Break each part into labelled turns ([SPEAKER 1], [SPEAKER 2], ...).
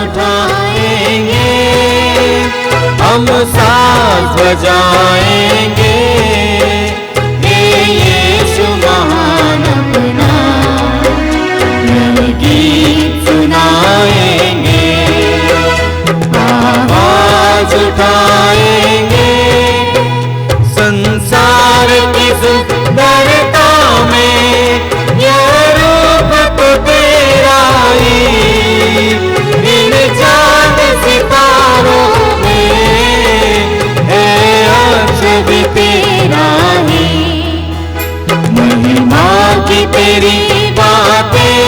[SPEAKER 1] उठाएंगे, हम साथ बजाएंगे, हे यीशु महान अपना गीत सुनाएंगे, आवाज उठाएंगे, संसार की सुंदरता में यह रूप तो तेरा ही, इन चांद सितारों में है अर्श भी तेरा ही, महिमा की तेरी बातें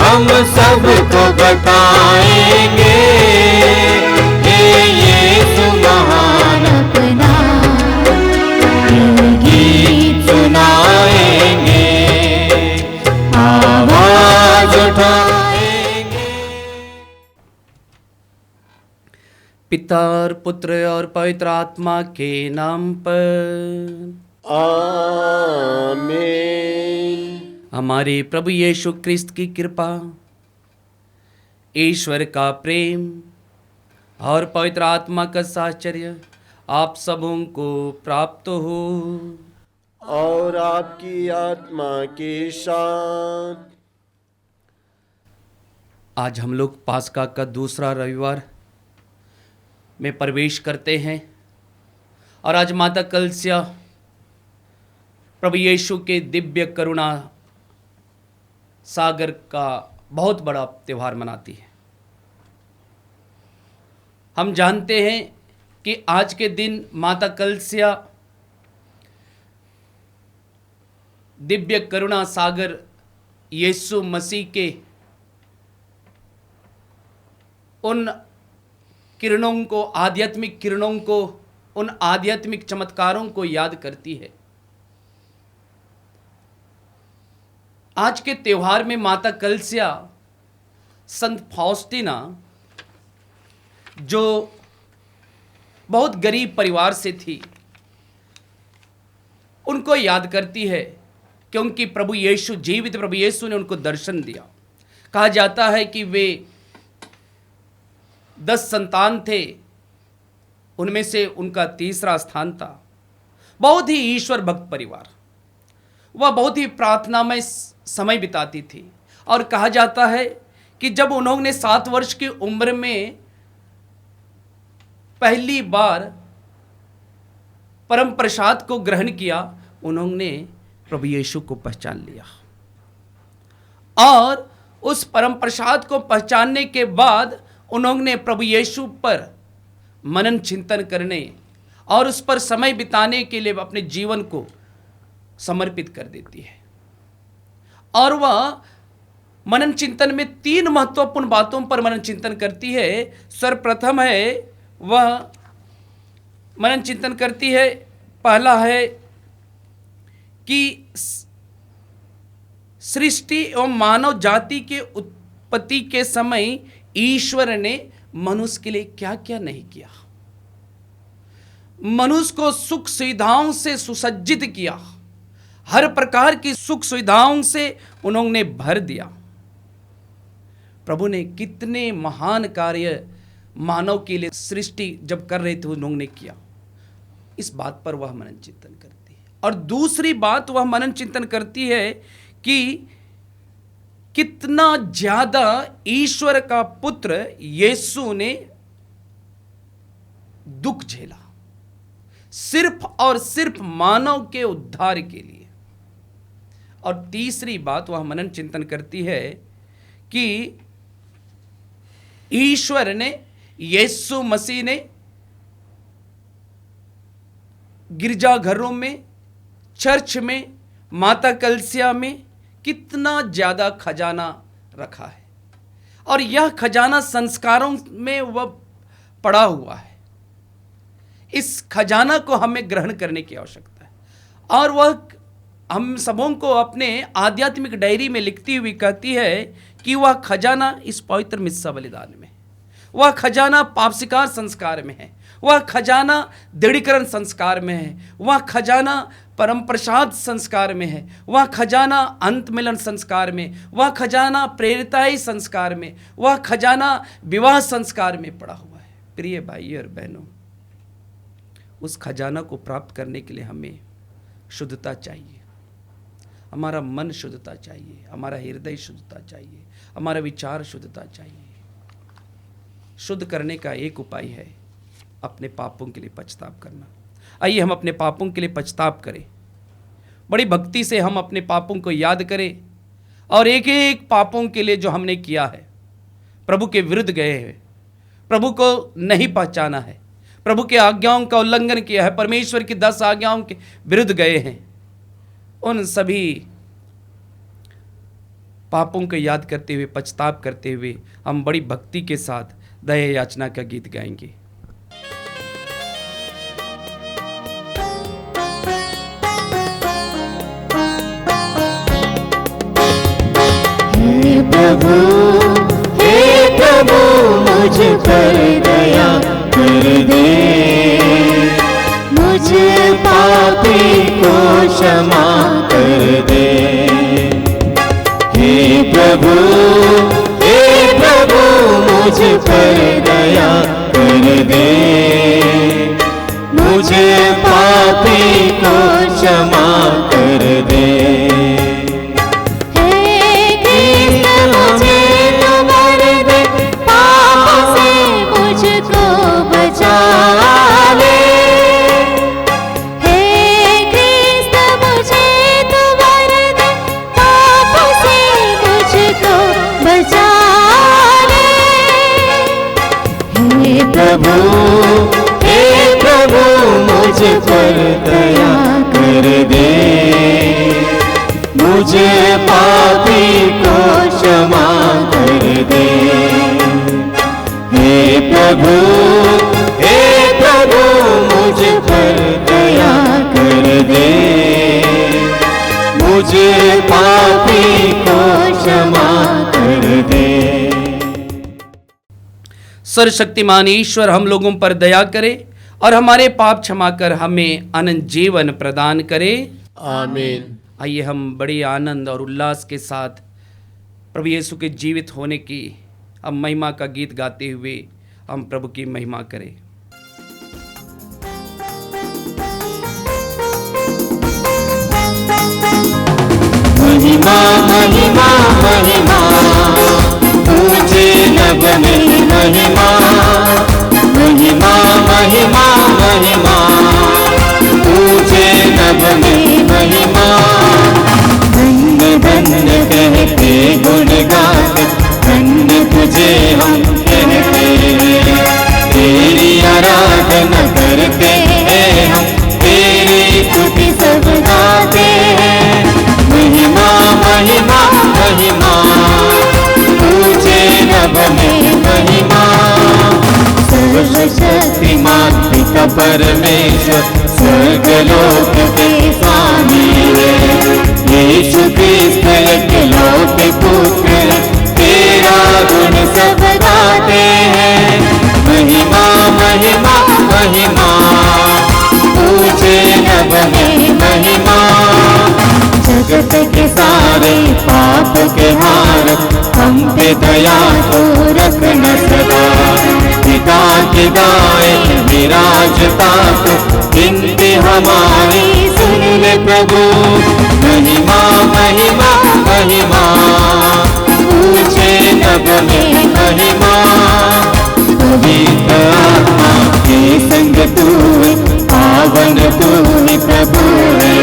[SPEAKER 1] हम सबको बताएंगे, हे यीशु महान अपना गीत सुनाएंगे, आवाज उठाएंगे।
[SPEAKER 2] पिता और पुत्र और पवित्र आत्मा के नाम पर
[SPEAKER 1] आमीन।
[SPEAKER 2] हमारे प्रभु यीशु क्रिस्त की कृपा, ईश्वर का प्रेम और पवित्र आत्मा का साहचर्य आप सबों को प्राप्त हो।
[SPEAKER 1] और आपकी आत्मा के साथ।
[SPEAKER 2] आज हम लोग पास्का का दूसरा रविवार में प्रवेश करते हैं और आज माता कलस्या प्रभु यीशु के दिव्य करुणा सागर का बहुत बड़ा त्यौहार मनाती है। हम जानते हैं कि आज के दिन माता कलस्या दिव्य करुणा सागर यीशु मसीह के उन किरणों को, आध्यात्मिक किरणों को, उन आध्यात्मिक चमत्कारों को याद करती है। आज के त्योहार में माता कलस्या संत फाउस्टीना, जो बहुत गरीब परिवार से थी, उनको याद करती है, क्योंकि प्रभु यीशु, जीवित प्रभु यीशु ने उनको दर्शन दिया। कहा जाता है कि वे 10 संतान थे, उनमें से उनका तीसरा स्थान था। बहुत ही ईश्वर भक्त परिवार, वह बहुत ही प्रार्थना में समय बिताती थी। और कहा जाता है कि जब उन्होंने 7 वर्ष की उम्र में पहली बार परम प्रसाद को ग्रहण किया, उन्होंने प्रभु यीशु को पहचान लिया। और उस परम प्रसाद को पहचानने के बाद उन्होंने प्रभु यीशु पर मनन चिंतन करने और उस पर समय बिताने के लिए अपने जीवन को समर्पित कर देती है। और वह मनन चिंतन में 3 महत्वपूर्ण बातों पर मनन चिंतन करती है। सर्वप्रथम है, वह मनन चिंतन करती है, पहला है कि सृष्टि एवं मानव जाति के उत्पत्ति के समय ईश्वर ने मनुष्य के लिए क्या क्या नहीं किया। मनुष्य को सुख सुविधाओं से सुसज्जित किया, हर प्रकार की सुख सुविधाओं से उन्होंने भर दिया। प्रभु ने कितने महान कार्य मानव के लिए सृष्टि जब कर रहे थे उन्होंने किया। इस बात पर वह मनन चिंतन करती है। और दूसरी बात वह मनन चिंतन करती है कि कितना ज्यादा ईश्वर का पुत्र यीशु ने दुख झेला, सिर्फ और सिर्फ मानव के उद्धार के लिए। और तीसरी बात वह मनन चिंतन करती है कि ईश्वर ने, यीशु मसीह ने गिरजाघरों में, चर्च में, माता कलस्या में कितना ज्यादा खजाना रखा है। और यह खजाना संस्कारों में वह पड़ा हुआ है। इस खजाना को हमें ग्रहण करने की आवश्यकता है। और वह हम सबों को अपने आध्यात्मिक डायरी में लिखती हुई कहती है कि वह खजाना इस पवित्र मिस्सा बलिदान में, वह खजाना पाप स्वीकार संस्कार में है, वह खजाना दृढ़ीकरण संस्कार में है, वह खजाना परम प्रसाद संस्कार में है, वह खजाना अंत मिलन संस्कार में, वह खजाना प्रेरिताई संस्कार में, वह खजाना विवाह संस्कार में पड़ा हुआ है। प्रिय भाई और बहनों, उस खजाना को प्राप्त करने के लिए हमें शुद्धता चाहिए, हमारा मन शुद्धता चाहिए, हमारा हृदय शुद्धता चाहिए, हमारा विचार शुद्धता चाहिए। शुद्ध करने का एक उपाय है अपने पापों के लिए पछताव करना। आइए हम अपने पापों के लिए पछताव करें, बड़ी भक्ति से हम अपने पापों को याद करें और एक एक पापों के लिए जो हमने किया है, प्रभु के विरुद्ध गए हैं, प्रभु को नहीं पहचाना है, प्रभु के आज्ञाओं का उल्लंघन किया है, परमेश्वर की 10 आज्ञाओं के विरुद्ध गए हैं, उन सभी पापों को याद करते हुए, पछताव करते हुए हम बड़ी भक्ति के साथ दया याचना का गीत गाएंगे।
[SPEAKER 1] हे प्रभु मुझ पर दया कर दे, मुझ पापी को क्षमा कर दे। हे प्रभु मुझ पर दया कर दे, मुझे पापी को क्षमा कर दे। हे प्रभु मुझ पर दया कर दे, मुझे पापी को क्षमा कर दे। हे प्रभु मुझ पर दया कर दे, मुझे पापी को क्षमा कर दे।
[SPEAKER 2] सर्वशक्तिमान ईश्वर हम लोगों पर दया करे और हमारे पाप क्षमा कर हमें अनंत जीवन प्रदान करे।
[SPEAKER 1] आमीन।
[SPEAKER 2] आइए हम बड़े आनंद और उल्लास के साथ प्रभु यीशु के जीवित होने की हम महिमा का गीत गाते हुए हम प्रभु की महिमा करें।
[SPEAKER 1] महिमा महिमा महिमा ऊंचे नभ में महिमा, महिमा महिमा महिमा ऊंचे नभ में महिमा। धन्य धन्य कहते गुण गाते, धन्य तुझे हम कहते, तेरी आराधना करते हैं हम, तेरी स्तुति सब गाते हैं। महिमा महिमा महिमा ऊंचे नभ में महिमा। सर्वशक्तिमान पिता परमेश्वर स्वर्गलोक के स्वामी है, यीशु क्रिस्त एकलौते पुत्र है, तेरा गुण सब गाते हैं। महिमा महिमा महिमा ऊंचे नभ में महिमा। जगत के सारे पाप के हार हम पे दया तो रखना सदा, पिता की दाएं विराजता तो गिनती हमारी सुन ले प्रभु। महिमा महिमा महिमा ऊंचे नभ में महिमा। पवित्र आत्मा के संग तू है, पावन तू ही प्रभु है,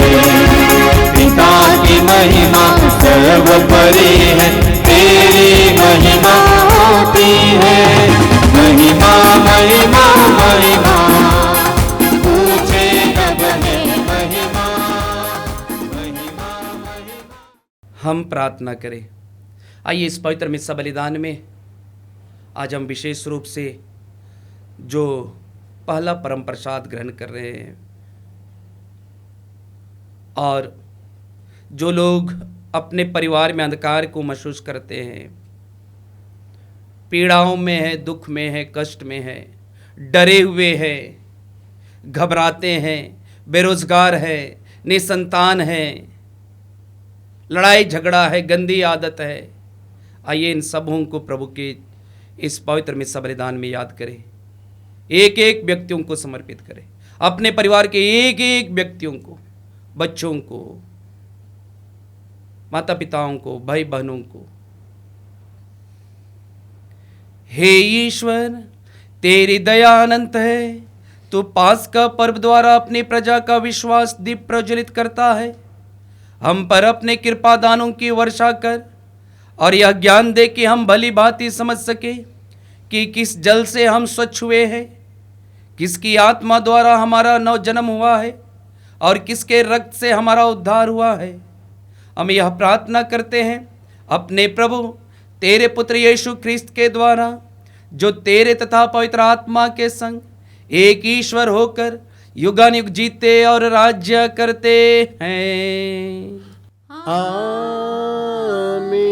[SPEAKER 1] पिता की महिमा सर्वोपरि है, तेरी महिमा होती है। महिमा महिमा महिमा ऊंचे नभ में महिमा, महिमा महिमा।
[SPEAKER 2] हम प्रार्थना करें। आइए इस पवित्र मिस्सा बलिदान में आज हम विशेष रूप से जो पहला परम प्रसाद ग्रहण कर रहे हैं और जो लोग अपने परिवार में अंधकार को महसूस करते हैं, पीड़ाओं में है, दुख में है, कष्ट में है, डरे हुए हैं, घबराते हैं, बेरोजगार है, निसंतान है, लड़ाई झगड़ा है, गंदी आदत है, आइए इन सबों को प्रभु के इस पवित्र मिस्सा बलिदान में याद करें। एक एक व्यक्तियों को समर्पित करें, अपने परिवार के एक एक व्यक्तियों को, बच्चों को, माता पिताओं को, भाई बहनों को। हे ईश्वर, तेरी दया अनंत है। तू पास्का पर्व द्वारा अपनी प्रजा का विश्वास दीप प्रज्वलित करता है। हम पर अपने कृपा दानों की वर्षा कर और यह ज्ञान दे कि हम भली भांति समझ सके कि किस जल से हम स्वच्छ हुए हैं, किसकी आत्मा द्वारा हमारा नव जन्म हुआ है और किसके रक्त से हमारा उद्धार हुआ है। हम यह प्रार्थना करते हैं अपने प्रभु तेरे पुत्र यीशु ख्रिस्त के द्वारा, जो तेरे तथा पवित्र आत्मा के संग एक ईश्वर होकर युगानुयुग जीते और राज्य करते हैं।
[SPEAKER 1] आमीन।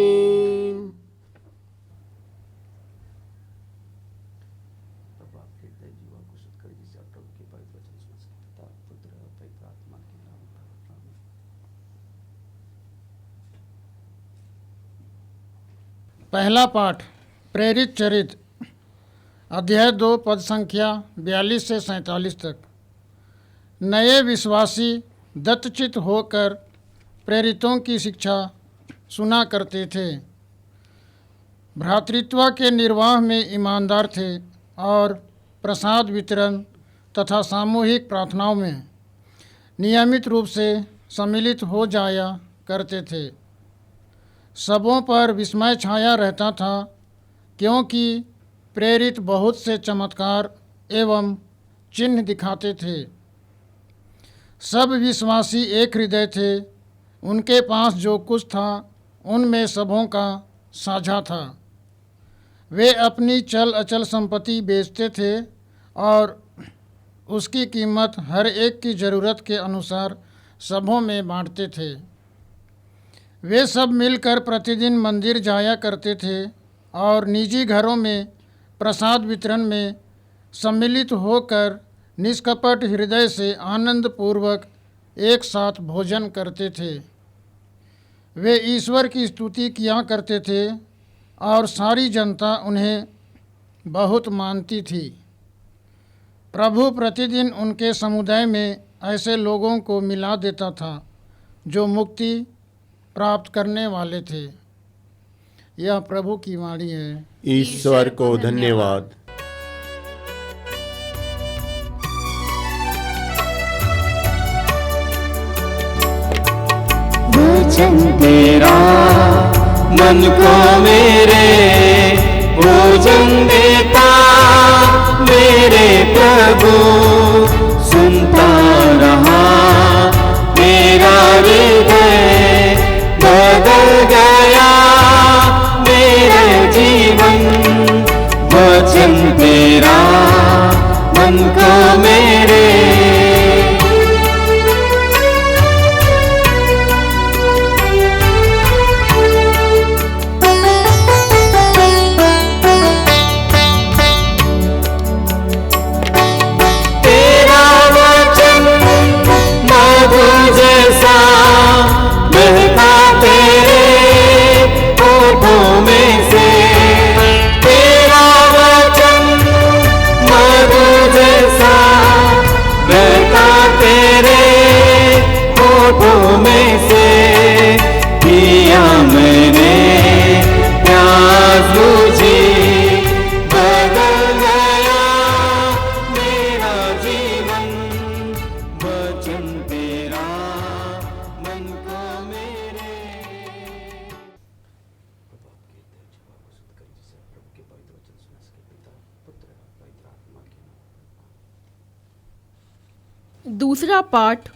[SPEAKER 3] पहला पाठ प्रेरित चरित्र अध्याय 2 पद संख्या 42 से 47 तक। नए विश्वासी दत्तचित होकर प्रेरितों की शिक्षा सुना करते थे, भ्रातृत्व के निर्वाह में ईमानदार थे और प्रसाद वितरण तथा सामूहिक प्रार्थनाओं में नियमित रूप से सम्मिलित हो जाया करते थे। सबों पर विस्मय छाया रहता था, क्योंकि प्रेरित बहुत से चमत्कार एवं चिन्ह दिखाते थे। सब विश्वासी एक हृदय थे। उनके पास जो कुछ था उनमें सबों का साझा था। वे अपनी चल अचल संपत्ति बेचते थे और उसकी कीमत हर एक की ज़रूरत के अनुसार सबों में बांटते थे। वे सब मिलकर प्रतिदिन मंदिर जाया करते थे और निजी घरों में प्रसाद वितरण में सम्मिलित होकर निष्कपट हृदय से आनंदपूर्वक एक साथ भोजन करते थे। वे ईश्वर की स्तुति किया करते थे और सारी जनता उन्हें बहुत मानती थी। प्रभु प्रतिदिन उनके समुदाय में ऐसे लोगों को मिला देता था जो मुक्ति प्राप्त करने वाले थे। यह प्रभु की वाणी है।
[SPEAKER 1] ईश्वर को धन्यवाद।
[SPEAKER 4] वचन तेरा मन को मेरे भोजन देता, मेरे प्रभु सुनता रहा, मेरा हृदय बदल गया, मेरे जीवन वचन तेरा मन को मेरे।
[SPEAKER 5] दूसरा पाठ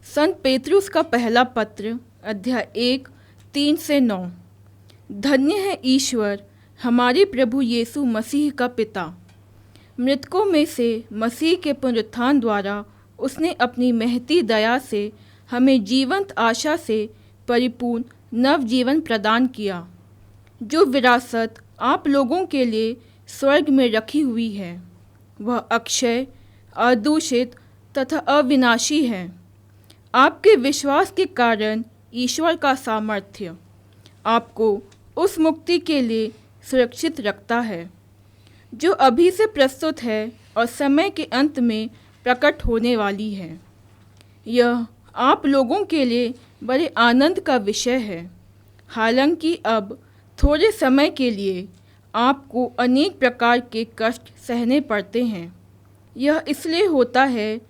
[SPEAKER 5] संत पेतरुस का पहला पत्र अध्याय 1 3 से 9। धन्य है ईश्वर हमारे प्रभु यीशु मसीह का पिता। मृतकों में से मसीह के पुनरुत्थान द्वारा उसने अपनी महती दया से हमें जीवंत आशा से परिपूर्ण नव जीवन प्रदान किया, जो विरासत आप लोगों के लिए स्वर्ग में रखी हुई है। वह अक्षय, अदूषित तथा अविनाशी है। आपके विश्वास के कारण ईश्वर का सामर्थ्य आपको उस मुक्ति के लिए सुरक्षित रखता है जो अभी से प्रस्तुत है और समय के अंत में प्रकट होने वाली है। यह आप लोगों के लिए बड़े आनंद का विषय है। हालांकि अब थोड़े समय के लिए आपको अनेक प्रकार के कष्ट सहने पड़ते हैं। यह इसलिए होता है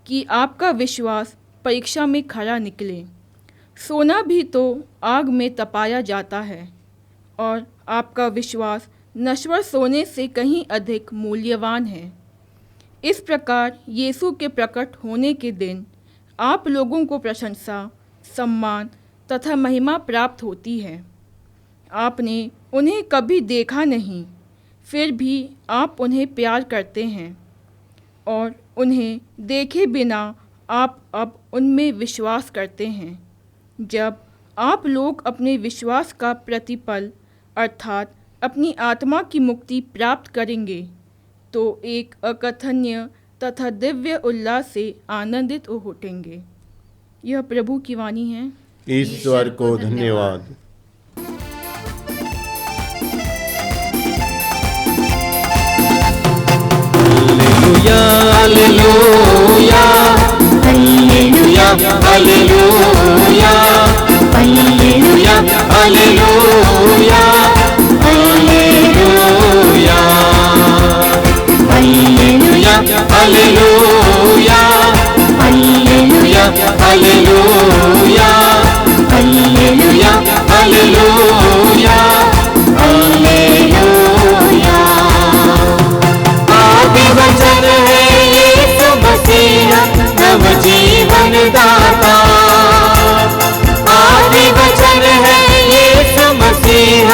[SPEAKER 5] कि आपका विश्वास परीक्षा में खरा निकले। सोना भी तो आग में तपाया जाता है और आपका विश्वास नश्वर सोने से कहीं अधिक मूल्यवान है। इस प्रकार यीशु के प्रकट होने के दिन आप लोगों को प्रशंसा, सम्मान तथा महिमा प्राप्त होती है। आपने उन्हें कभी देखा नहीं, फिर भी आप उन्हें प्यार करते हैं और उन्हें देखे बिना आप अब उनमें विश्वास करते हैं। जब आप लोग अपने विश्वास का प्रतिफल अर्थात अपनी आत्मा की मुक्ति प्राप्त करेंगे तो एक अकथनीय तथा दिव्य उल्लास से आनंदित हो उठेंगे। यह प्रभु की वाणी है।
[SPEAKER 1] ईश्वर को धन्यवाद।
[SPEAKER 4] हालेलुया हालेलुया हालेलुया हालेलुया हालेलुया हालेलुया हालेलुया हालेलुया हालेलुया हालेलुया हालेलुया हालेलुया हालेलुया। आदि वचन है यीशु मसीह नव जीवन दाता। आदि वचन है यीशु मसीह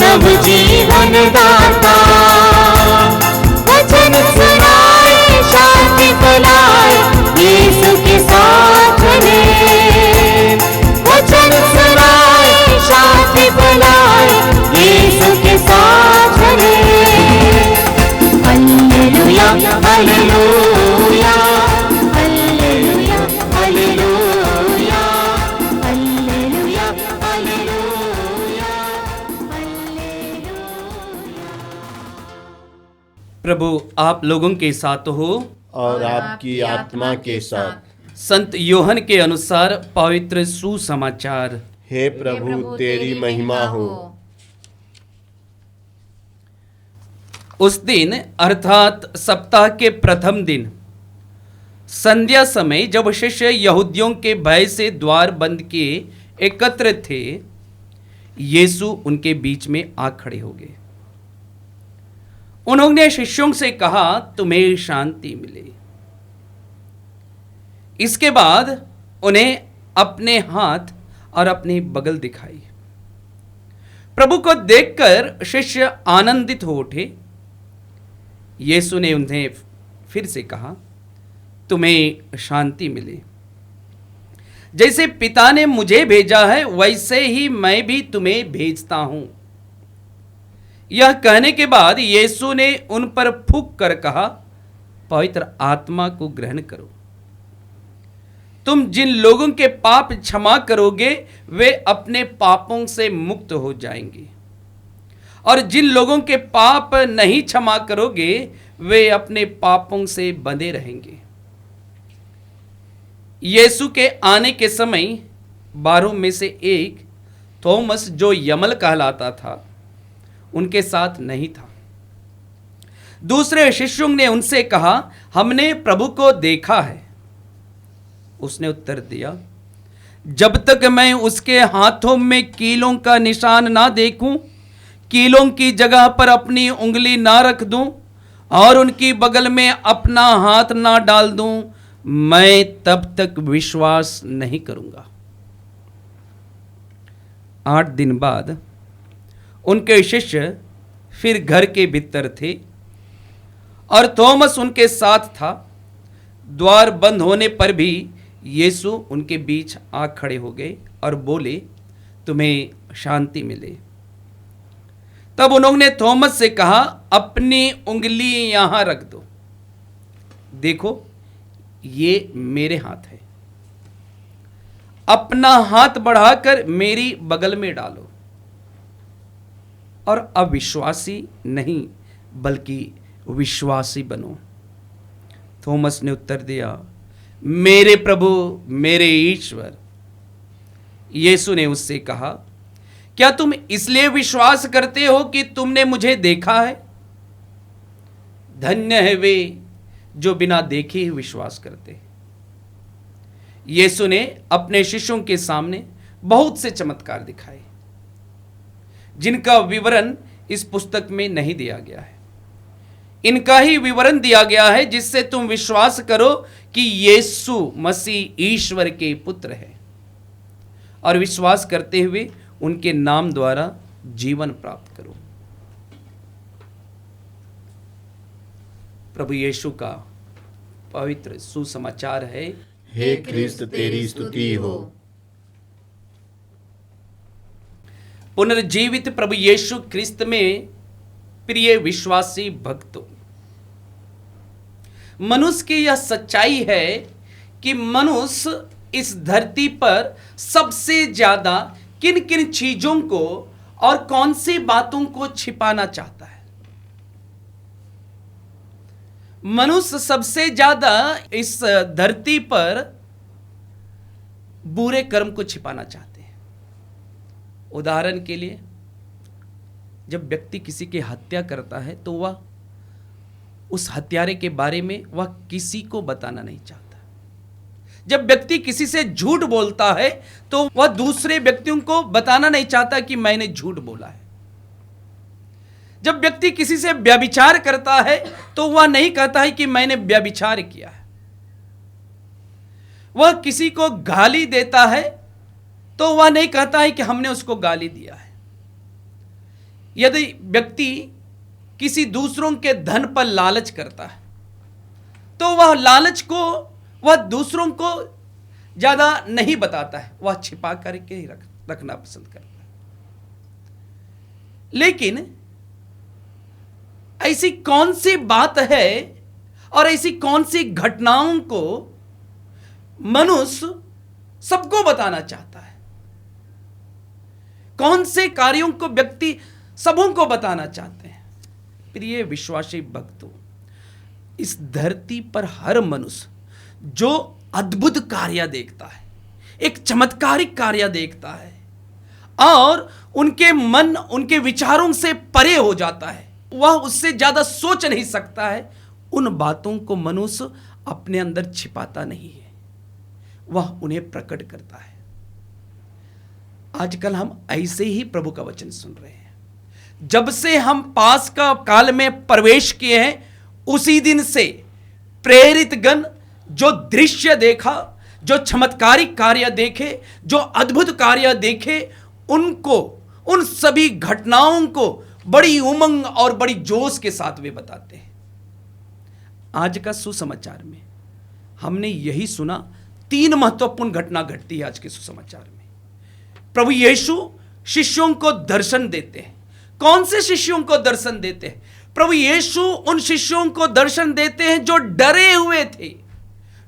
[SPEAKER 4] नव जीवन दाता। वचन सुनाए शांति फैलाए यीशु के साथ चले। वचन सुनाए शांति फैलाए यीशु के साथ चले। हालेलुया हालेलुया हालेलुया हालेलुया हालेलुया हालेलुया हालेलुया।
[SPEAKER 2] प्रभु आप लोगों के साथ हो
[SPEAKER 1] और आपकी आत्मा के साथ।
[SPEAKER 2] संत योहन के अनुसार पवित्र सुसमाचार।
[SPEAKER 1] हे प्रभु तेरी महिमा हो।
[SPEAKER 2] उस दिन अर्थात सप्ताह के प्रथम दिन संध्या समय जब शिष्य यहूदियों के भय से द्वार बंद किए एकत्र थे, यीशु उनके बीच में आ खड़े हो गए। उन्होंने शिष्यों से कहा, तुम्हें शांति मिले। इसके बाद उन्हें अपने हाथ और अपनी बगल दिखाई। प्रभु को देखकर शिष्य आनंदित हो उठे। यीशु ने उन्हें फिर से कहा, तुम्हें शांति मिले। जैसे पिता ने मुझे भेजा है वैसे ही मैं भी तुम्हें भेजता हूं। यह कहने के बाद यीशु ने उन पर फूंक कर कहा, पवित्र आत्मा को ग्रहण करो। तुम जिन लोगों के पाप क्षमा करोगे वे अपने पापों से मुक्त हो जाएंगे, और जिन लोगों के पाप नहीं क्षमा करोगे वे अपने पापों से बंधे रहेंगे। यीशु के आने के समय 12 में से एक थॉमस, जो यमल कहलाता था, उनके साथ नहीं था। दूसरे शिष्यों ने उनसे कहा, हमने प्रभु को देखा है। उसने उत्तर दिया, जब तक मैं उसके हाथों में कीलों का निशान ना देखूं, कीलों की जगह पर अपनी उंगली ना रख दूं और उनकी बगल में अपना हाथ ना डाल दूं, मैं तब तक विश्वास नहीं करूंगा। 8 दिन बाद उनके शिष्य फिर घर के भीतर थे और थॉमस उनके साथ था। द्वार बंद होने पर भी यीशु उनके बीच आ खड़े हो गए और बोले, तुम्हें शांति मिले। तब उन्होंने थॉमस से कहा, अपनी उंगली यहां रख दो। देखो, ये मेरे हाथ है, अपना हाथ बढ़ाकर मेरी बगल में डालो और अविश्वासी नहीं बल्कि विश्वासी बनो। थॉमस ने उत्तर दिया, मेरे प्रभु मेरे ईश्वर। यीशु ने उससे कहा, क्या तुम इसलिए विश्वास करते हो कि तुमने मुझे देखा है? धन्य है वे जो बिना देखे ही विश्वास करते हैं। यीशु ने अपने शिष्यों के सामने बहुत से चमत्कार दिखाए जिनका विवरण इस पुस्तक में नहीं दिया गया है। इनका ही विवरण दिया गया है जिससे तुम विश्वास करो कि यीशु मसीह ईश्वर के पुत्र है और विश्वास करते हुए उनके नाम द्वारा जीवन प्राप्त करो। प्रभु यीशु का पवित्र सुसमाचार है।
[SPEAKER 1] हे ख्रिस्त तेरी स्तुति हो।
[SPEAKER 2] पुनर्जीवित प्रभु यीशु ख्रिस्त में प्रिय विश्वासी भक्तों, मनुष्य की यह सच्चाई है कि मनुष्य इस धरती पर सबसे ज्यादा किन किन चीजों को और कौन सी बातों को छिपाना चाहता है। मनुष्य सबसे ज्यादा इस धरती पर बुरे कर्म को छिपाना चाहते हैं। उदाहरण के लिए, जब व्यक्ति किसी की हत्या करता है तो वह उस हत्यारे के बारे में वह किसी को बताना नहीं चाहता। जब व्यक्ति किसी से झूठ बोलता है तो वह दूसरे व्यक्तियों को बताना नहीं चाहता कि मैंने झूठ बोला है। जब व्यक्ति किसी से व्यभिचार करता है तो वह नहीं कहता है कि मैंने व्यभिचार किया है। वह किसी को गाली देता है तो वह नहीं कहता है कि हमने उसको गाली दिया है। यदि व्यक्ति किसी दूसरों के धन पर लालच करता है तो वह लालच को वह दूसरों को ज्यादा नहीं बताता है, वह छिपा करके ही रखना पसंद करता है। लेकिन ऐसी कौन सी बात है और ऐसी कौन सी घटनाओं को मनुष्य सबको बताना चाहता है? कौन से कार्यों को व्यक्ति सबों को बताना चाहते हैं? प्रिय विश्वासी भक्तों, इस धरती पर हर मनुष्य जो अद्भुत कार्य देखता है, एक चमत्कारिक कार्य देखता है और उनके मन उनके विचारों से परे हो जाता है, वह उससे ज्यादा सोच नहीं सकता है, उन बातों को मनुष्य अपने अंदर छिपाता नहीं है, वह उन्हें प्रकट करता है। आजकल हम ऐसे ही प्रभु का वचन सुन रहे हैं। जब से हम पास का काल में प्रवेश किए हैं, उसी दिन से प्रेरित गण जो दृश्य देखा, जो चमत्कारिक कार्य देखे, जो अद्भुत कार्य देखे, उनको उन सभी घटनाओं को बड़ी उमंग और बड़ी जोश के साथ वे बताते हैं। आज का सुसमाचार में हमने यही सुना, 3 महत्वपूर्ण घटना घटती है आज के सुसमाचार में। प्रभु यीशु शिष्यों को दर्शन देते हैं। कौन से शिष्यों को दर्शन देते हैं? प्रभु यीशु उन शिष्यों को दर्शन देते हैं जो डरे हुए थे,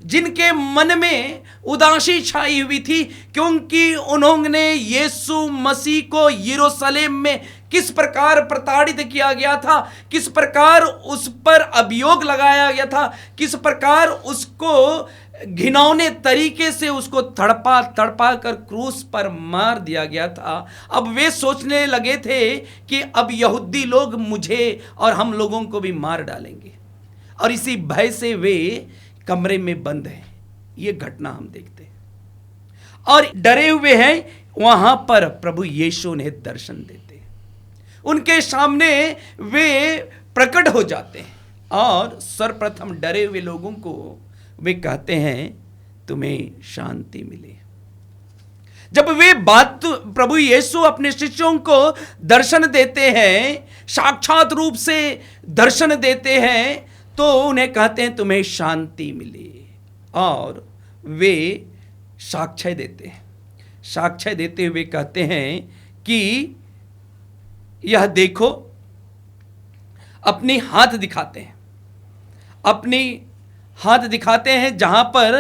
[SPEAKER 2] जिनके मन में उदासी छाई हुई थी, क्योंकि उन्होंने यीशु मसीह को यरूशलेम में किस प्रकार प्रताड़ित किया गया था, किस प्रकार उस पर अभियोग लगाया गया था, किस प्रकार उसको घिनौने तरीके से उसको तड़पा तड़पा कर क्रूस पर मार दिया गया था। अब वे सोचने लगे थे कि अब यहूदी लोग मुझे और हम लोगों को भी मार डालेंगे, और इसी भय से वे कमरे में बंद हैं। ये घटना हम देखते हैं और डरे हुए हैं। वहां पर प्रभु यीशु उन्हें दर्शन देते हैं, उनके सामने वे प्रकट हो जाते हैं और सर्वप्रथम डरे हुए लोगों को वे कहते हैं तुम्हें शांति मिले। जब वे बात प्रभु यीशु अपने शिष्यों को दर्शन देते हैं, साक्षात रूप से दर्शन देते हैं, तो उन्हें कहते हैं तुम्हें शांति मिले, और वे साक्ष्य देते हैं। साक्ष्य देते हुए कहते हैं कि यह देखो, अपनी हाथ दिखाते हैं, अपनी हाथ दिखाते हैं जहां पर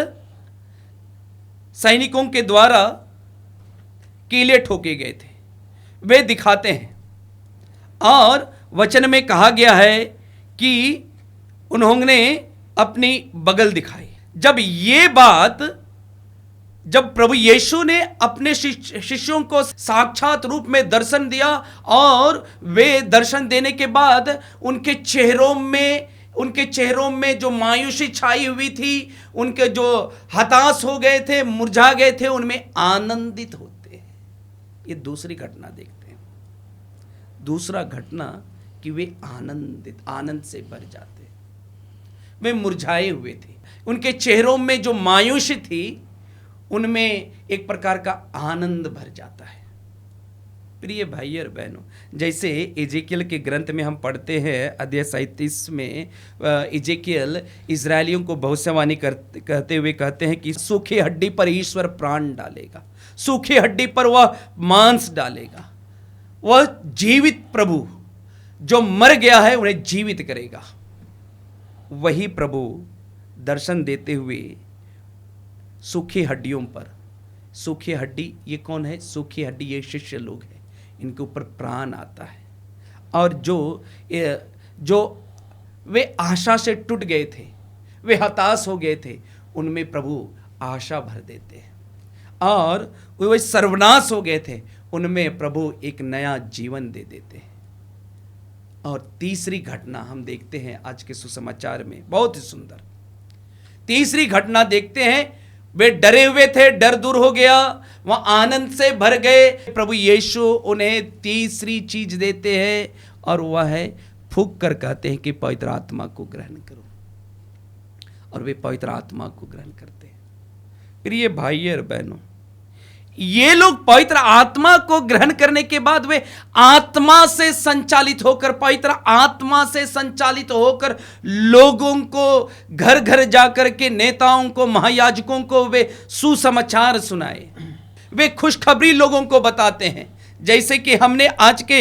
[SPEAKER 2] सैनिकों के द्वारा कीले ठोके गए थे, वे दिखाते हैं। और वचन में कहा गया है कि उन्होंने अपनी बगल दिखाई। जब प्रभु यीशु ने अपने शिष्यों को साक्षात रूप में दर्शन दिया और वे दर्शन देने के बाद उनके चेहरों में जो मायूसी छाई हुई थी, उनके जो हताश हो गए थे, मुरझा गए थे, उनमें आनंदित होते हैं। ये दूसरी घटना देखते हैं। दूसरा घटना कि वे आनंद से भर जाते। वे मुरझाए हुए थे, उनके चेहरों में जो मायूसी थी उनमें एक प्रकार का आनंद भर जाता है। प्रिय भाई और बहनों, जैसे एजेकियल के ग्रंथ में हम पढ़ते हैं, अध्याय 37 में एजेकियल इजरायलियों को भविष्यवाणी कहते हुए कहते हैं कि सूखी हड्डी पर ईश्वर प्राण डालेगा, सूखी हड्डी पर वह मांस डालेगा। वह जीवित प्रभु जो मर गया है उन्हें जीवित करेगा। वही प्रभु दर्शन देते हुए सूखी हड्डियों पर, सूखी हड्डी ये कौन है? सूखी हड्डी ये शिष्य लोग हैं, इनके ऊपर प्राण आता है। और जो वे आशा से टूट गए थे, वे हताश हो गए थे, उनमें प्रभु आशा भर देते हैं। और वे सर्वनाश हो गए थे, उनमें प्रभु एक नया जीवन दे देते हैं। और तीसरी घटना हम देखते हैं आज के सुसमाचार में, बहुत ही सुंदर तीसरी घटना देखते हैं। वे डरे हुए थे, डर दूर हो गया, वह आनंद से भर गए। प्रभु यीशु उन्हें तीसरी चीज देते हैं और वह है फूंक कर कहते हैं कि पवित्र आत्मा को ग्रहण करो। और वे पवित्र आत्मा को ग्रहण करते हैं। प्रिय भाई और बहनों, ये लोग पवित्र आत्मा को ग्रहण करने के बाद वे आत्मा से संचालित होकर, पवित्र आत्मा से संचालित होकर लोगों को घर घर जाकर के, नेताओं को, महायाजकों को वे सुसमाचार सुनाए, वे खुशखबरी लोगों को बताते हैं। जैसे कि हमने आज के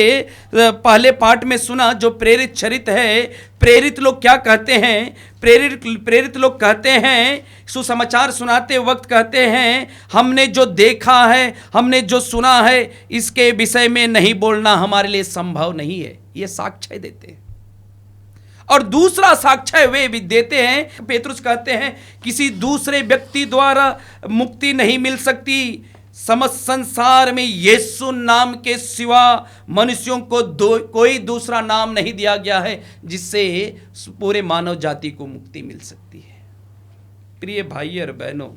[SPEAKER 2] पहले पाठ में सुना, जो प्रेरित चरित्र है, प्रेरित लोग क्या कहते हैं? प्रेरित लोग कहते हैं, सुसमाचार सुनाते वक्त कहते हैं, हमने जो देखा है, हमने जो सुना है, इसके विषय में नहीं बोलना हमारे लिए संभव नहीं है। ये साक्ष्य देते हैं। और दूसरा साक्ष्य वे भी देते हैं, पेतरुस कहते हैं, किसी दूसरे व्यक्ति द्वारा मुक्ति नहीं मिल सकती। समस्त संसार में यीशु नाम के सिवा मनुष्यों को कोई दूसरा नाम नहीं दिया गया है जिससे पूरे मानव जाति को मुक्ति मिल सकती है। प्रिय भाई और बहनों,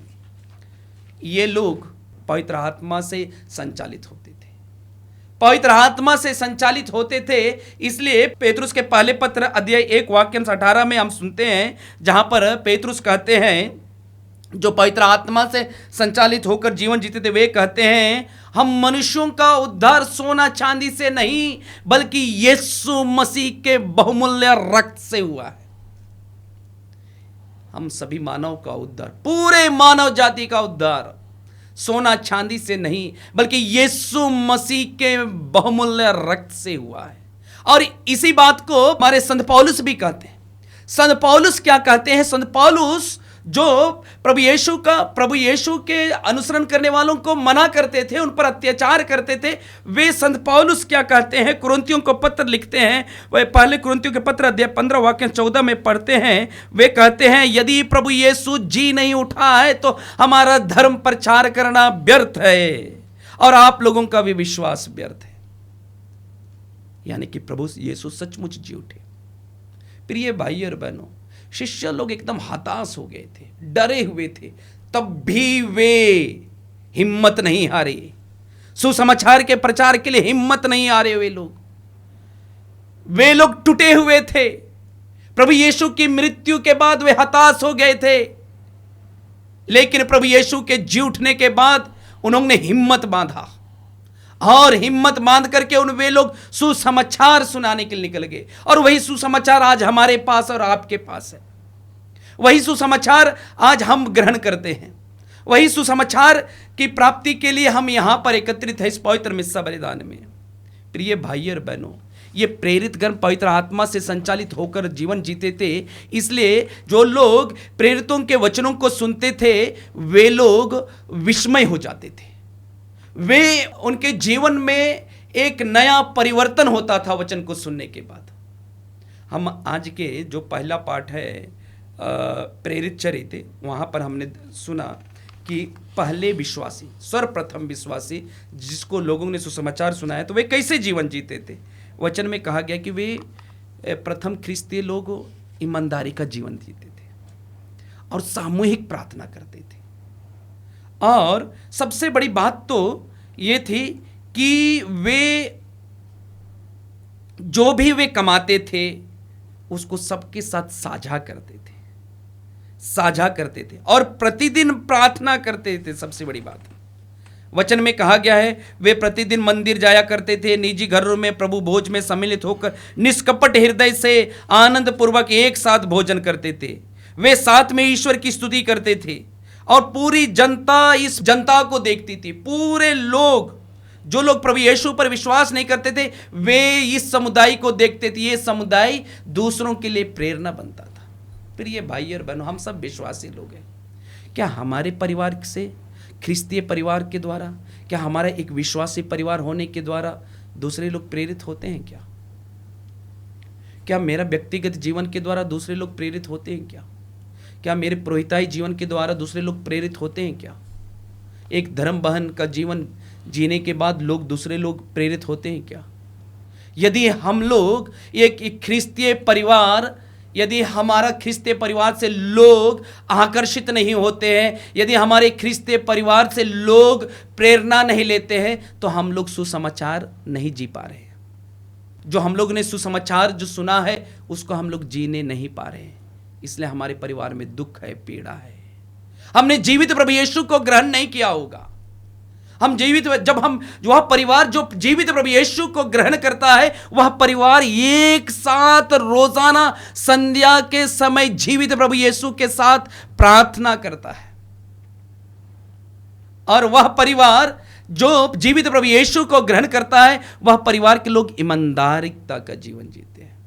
[SPEAKER 2] ये लोग पवित्र आत्मा से संचालित होते थे, पवित्र आत्मा से संचालित होते थे। इसलिए पेतरुस के पहले पत्र अध्याय 1 वाक्य 18 में हम सुनते हैं, जहां पर पेतरुस कहते हैं, जो पवित्र आत्मा से संचालित होकर जीवन जीते थे, वे कहते हैं, हम मनुष्यों का उद्धार सोना चांदी से नहीं बल्कि यीशु मसीह के बहुमूल्य रक्त से हुआ है। हम सभी मानव का उद्धार, पूरे मानव जाति का उद्धार सोना चांदी से नहीं बल्कि यीशु मसीह के बहुमूल्य रक्त से हुआ है। और इसी बात को हमारे संत पौलुस भी कहते हैं। संत पौलुस क्या कहते हैं? संत पौलुस जो प्रभु यीशु के अनुसरण करने वालों को मना करते थे, उन पर अत्याचार करते थे, वे संत पौलुस क्या कहते हैं? कुरिन्थियों को पत्र लिखते हैं। वे पहले कुरिन्थियों के पत्र अध्याय 15 वाक्य 14 में पढ़ते हैं। वे कहते हैं, यदि प्रभु यीशु जी नहीं उठा है तो हमारा धर्म प्रचार करना व्यर्थ है और आप लोगों का भी विश्वास व्यर्थ है। यानी कि प्रभु यीशु सचमुच जी उठे। प्रिय भाई और बहनों, शिष्य लोग एकदम हताश हो गए थे, डरे हुए थे, तब भी वे हिम्मत नहीं हारे। सुसमाचार के प्रचार के लिए हिम्मत नहीं हारे। वे लोग टूटे हुए थे। प्रभु यीशु की मृत्यु के बाद वे हताश हो गए थे, लेकिन प्रभु यीशु के जी उठने के बाद उन्होंने हिम्मत बांधा और हिम्मत बांध करके वे लोग सुसमाचार सुनाने के लिए निकल गए। और वही सुसमाचार आज हमारे पास और आपके पास है। वही सुसमाचार आज हम ग्रहण करते हैं। वही सुसमाचार की प्राप्ति के लिए हम यहां पर एकत्रित हैं इस पवित्र मिस्सा बलिदान में। प्रिय भाई और बहनों, ये प्रेरित गण पवित्र आत्मा से संचालित होकर जीवन जीते थे, इसलिए जो लोग प्रेरितों के वचनों को सुनते थे वे लोग विस्मय हो जाते थे। वे उनके जीवन में एक नया परिवर्तन होता था वचन को सुनने के बाद। हम आज के जो पहला पाठ है प्रेरित चरित्र, वहाँ पर हमने सुना कि पहले विश्वासी, सर्वप्रथम विश्वासी जिसको लोगों ने सुसमाचार सुनाया तो वे कैसे जीवन जीते थे। वचन में कहा गया कि वे प्रथम ख्रिस्तीय लोग ईमानदारी का जीवन जीते थे और सामूहिक प्रार्थना करते थे। और सबसे बड़ी बात तो ये थी कि वे जो भी वे कमाते थे उसको सबके साथ साझा करते थे और प्रतिदिन प्रार्थना करते थे। सबसे बड़ी बात वचन में कहा गया है वे प्रतिदिन मंदिर जाया करते थे, निजी घरों में प्रभु भोज में सम्मिलित होकर निष्कपट हृदय से आनंद पूर्वक एक साथ भोजन करते थे। वे साथ में ईश्वर की स्तुति करते थे और पूरी जनता इस जनता को देखती थी। पूरे लोग, जो लोग प्रभु यीशु पर विश्वास नहीं करते थे, वे इस समुदाय को देखते थे। ये समुदाय दूसरों के लिए प्रेरणा बनता था। प्रिय भाई और बहनों, हम सब विश्वासी लोग हैं। क्या हमारे परिवार से, ख्रिस्तीय परिवार के द्वारा, क्या हमारा एक विश्वासी परिवार होने के द्वारा दूसरे लोग प्रेरित होते हैं? क्या मेरा व्यक्तिगत जीवन के द्वारा दूसरे लोग प्रेरित होते हैं? क्या मेरे पुरोहिताई जीवन के द्वारा दूसरे लोग प्रेरित होते हैं? क्या एक धर्म बहन का जीवन जीने के बाद लोग दूसरे लोग प्रेरित होते हैं? क्या यदि हम लोग एक ख्रिस्तीय परिवार, यदि हमारा ख्रिस्तीय परिवार से लोग आकर्षित नहीं होते हैं, यदि हमारे ख्रिस्तीय परिवार से लोग प्रेरणा नहीं लेते हैं, तो हम लोग सुसमाचार नहीं जी पा रहे हैं। जो हम लोग ने सुसमाचार जो सुना है उसको हम लोग जीने नहीं पा रहे हैं। इसलिए हमारे परिवार में दुख है, पीड़ा है। हमने जीवित प्रभु यीशु को ग्रहण नहीं किया होगा। वह परिवार जो जीवित प्रभु यीशु को ग्रहण करता है, वह परिवार एक साथ रोजाना संध्या के समय जीवित प्रभु यीशु के साथ प्रार्थना करता है। और वह परिवार जो जीवित प्रभु यीशु को ग्रहण करता है, वह परिवार के लोग ईमानदारिता का जीवन जीते हैं।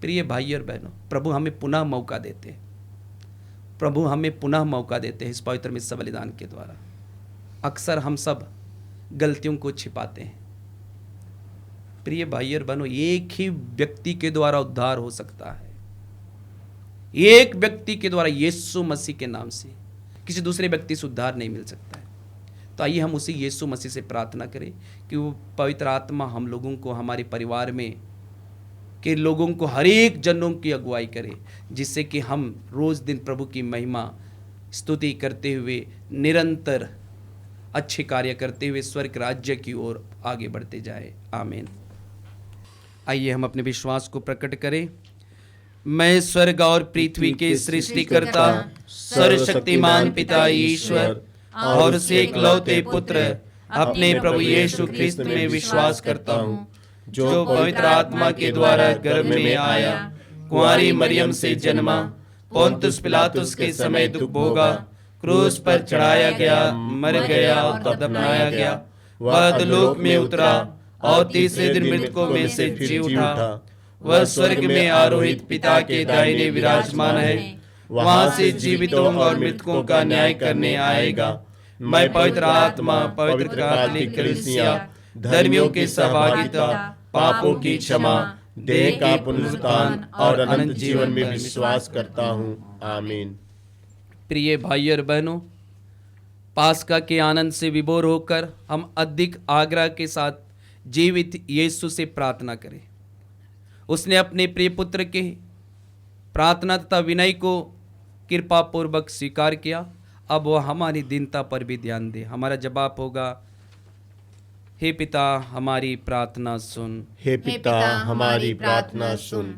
[SPEAKER 2] प्रिय भाई और बहनों, प्रभु हमें पुनः मौका देते हैं। प्रभु हमें पुनः मौका देते हैं इस पवित्र मिस्सा बलिदान के द्वारा। अक्सर हम सब गलतियों को छिपाते हैं। प्रिय भाई और बहनों, एक ही व्यक्ति के द्वारा उद्धार हो सकता है। एक व्यक्ति के द्वारा, यीशु मसीह के नाम से। किसी दूसरे व्यक्ति से उद्धार नहीं मिल सकता है। तो आइए हम उसी यीशु मसीह से प्रार्थना करें कि वो पवित्र आत्मा हम लोगों को, हमारे परिवार में के लोगों को, हर एक जनों की अगुवाई करे, जिससे कि हम रोज दिन प्रभु की महिमा स्तुति करते हुए, निरंतर अच्छे कार्य करते हुए स्वर्ग राज्य की ओर आगे बढ़ते जाए। आमीन। आइए हम अपने विश्वास को प्रकट करें। मैं स्वर्ग और पृथ्वी के सृष्टिकर्ता सर्वशक्तिमान पिता ईश्वर और उसके इकलौते पुत्र अपने प्रभु यीशु ख्रिस्त में विश्वास करता हूँ, जो पवित्र आत्मा के द्वारा गर्भ में आया, कुंवारी मरियम से जन्मा, पोंतुस पिलातुस के समय दुख भोगा, क्रूस पर चढ़ाया गया, मर गया और दफनाया गया, वह अधोलोक में उतरा और तीसरे दिन मृतकों में से जी उठा। वह स्वर्ग में आरोहित पिता के दाहिने विराजमान है, वहां से जीवितों और मृतकों का न्याय करने आएगा। मैं पवित्र आत्मा, पवित्र कैथोलिक कलीसिया, धर्मियों की सहभागिता, पापों की क्षमा, देह का पुनरुत्थान और अनंत जीवन में विश्वास करता हूँ। आमीन। प्रिय भाई और बहनों, पास्का के आनंद से विभोर होकर हम अधिक आग्रह के साथ जीवित यीशु से प्रार्थना करें। उसने अपने प्रिय पुत्र के प्रार्थना तथा विनय को कृपा पूर्वक स्वीकार किया। अब वह हमारी दीनता पर भी ध्यान दे। हमारा जवाब होगा, हे पिता हमारी प्रार्थना सुन।
[SPEAKER 1] हे पिता हमारी प्रार्थना सुन।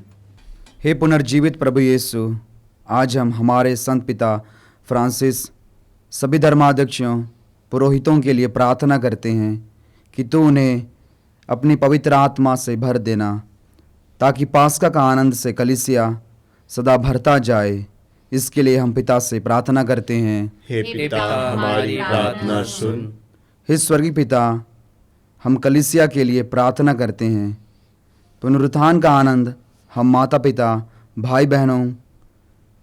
[SPEAKER 6] हे पुनर्जीवित प्रभु यीशु, आज हम हमारे संत पिता फ्रांसिस, सभी धर्माध्यक्षों, पुरोहितों के लिए प्रार्थना करते हैं कि तू उन्हें अपनी पवित्र आत्मा से भर देना, ताकि पास्का का आनंद से कलीसिया सदा भरता जाए। इसके लिए हम पिता से प्रार्थना करते हैं।
[SPEAKER 1] हे पिता हमारी प्रार्थना सुन।
[SPEAKER 6] हे स्वर्गीय पिता, हम कलीसिया के लिए प्रार्थना करते हैं पुनरुत्थान का आनंद हम माता पिता, भाई बहनों,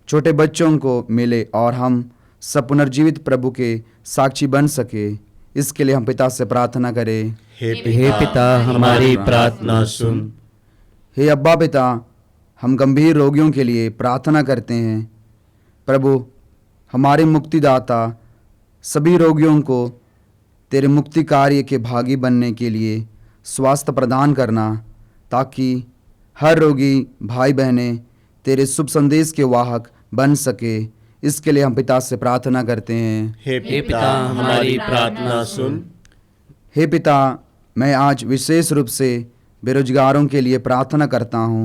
[SPEAKER 6] छोटे बच्चों को मिले और हम सब पुनर्जीवित प्रभु के साक्षी बन सके। इसके लिए हम पिता से प्रार्थना करें।
[SPEAKER 1] हे पिता, हमारी प्रार्थना सुन।
[SPEAKER 6] हे अब्बा पिता, हम गंभीर रोगियों के लिए प्रार्थना करते हैं। प्रभु, हमारे मुक्तिदाता, सभी रोगियों को तेरे मुक्ति कार्य के भागी बनने के लिए स्वास्थ्य प्रदान करना, ताकि हर रोगी भाई बहनें तेरे शुभ संदेश के वाहक बन सके। इसके लिए हम पिता से प्रार्थना करते हैं।
[SPEAKER 1] हे पिता, हमारी प्रार्थना सुन।
[SPEAKER 6] हे पिता, मैं आज विशेष रूप से बेरोजगारों के लिए प्रार्थना करता हूँ।